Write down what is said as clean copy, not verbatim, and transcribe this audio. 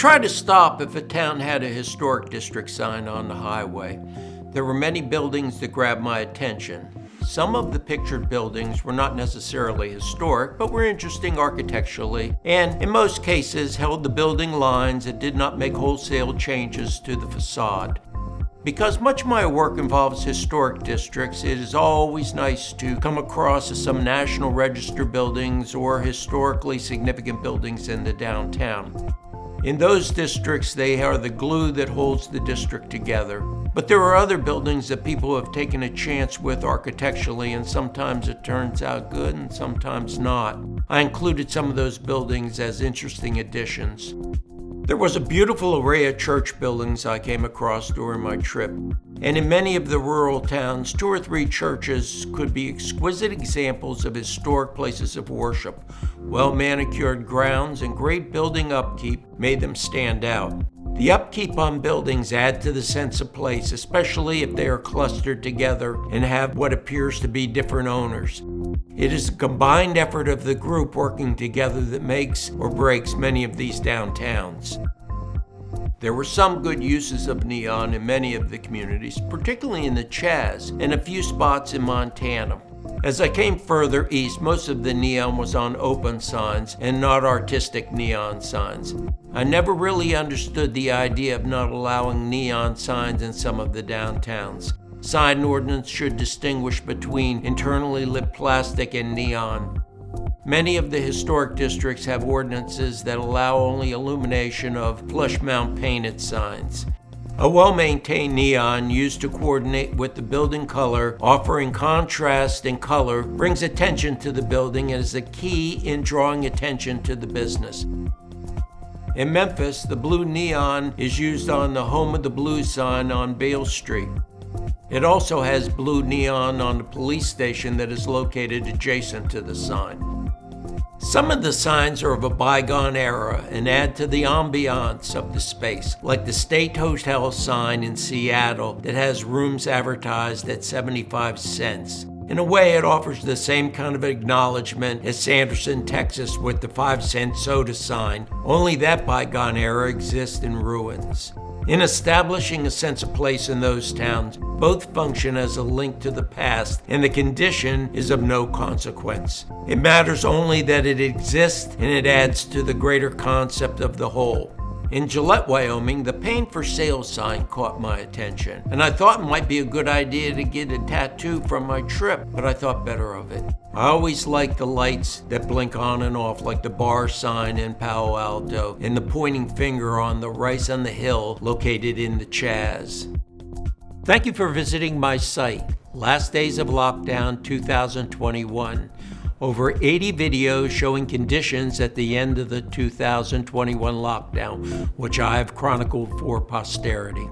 try to stop if a town had a historic district sign on the highway. There were many buildings that grabbed my attention. Some of the pictured buildings were not necessarily historic, but were interesting architecturally, and in most cases held the building lines and did not make wholesale changes to the facade. Because much of my work involves historic districts, it is always nice to come across some National Register buildings or historically significant buildings in the downtown. In those districts, they are the glue that holds the district together. But there are other buildings that people have taken a chance with architecturally, and sometimes it turns out good and sometimes not. I included some of those buildings as interesting additions. There was a beautiful array of church buildings I came across during my trip, and in many of the rural towns, 2 or 3 churches could be exquisite examples of historic places of worship. Well-manicured grounds and great building upkeep made them stand out. The upkeep on buildings add to the sense of place, especially if they are clustered together and have what appears to be different owners. It is a combined effort of the group working together that makes or breaks many of these downtowns. There were some good uses of neon in many of the communities, particularly in the Chaz and a few spots in Montana. As I came further east, most of the neon was on open signs and not artistic neon signs. I never really understood the idea of not allowing neon signs in some of the downtowns. Sign ordinance should distinguish between internally lit plastic and neon. Many of the historic districts have ordinances that allow only illumination of flush mount painted signs. A well-maintained neon used to coordinate with the building color, offering contrast and color, brings attention to the building and is a key in drawing attention to the business. In Memphis, the blue neon is used on the Home of the Blues sign on Beale Street. It also has blue neon on the police station that is located adjacent to the sign. Some of the signs are of a bygone era and add to the ambiance of the space, like the State Hotel sign in Seattle that has rooms advertised at 75 cents. In a way, it offers the same kind of acknowledgement as Sanderson, Texas with the 5-cent soda sign, only that bygone era exists in ruins. In establishing a sense of place in those towns, both function as a link to the past, and the condition is of no consequence. It matters only that it exists, and it adds to the greater concept of the whole. In Gillette, Wyoming, the paint for sale sign caught my attention, and I thought it might be a good idea to get a tattoo from my trip, but I thought better of it. I always like the lights that blink on and off, like the bar sign in Palo Alto and the pointing finger on the Rice on the Hill located in the Chaz. Thank you for visiting my site, Last Days of Lockdown 2021. Over 80 videos showing conditions at the end of the 2021 lockdown, which I have chronicled for posterity.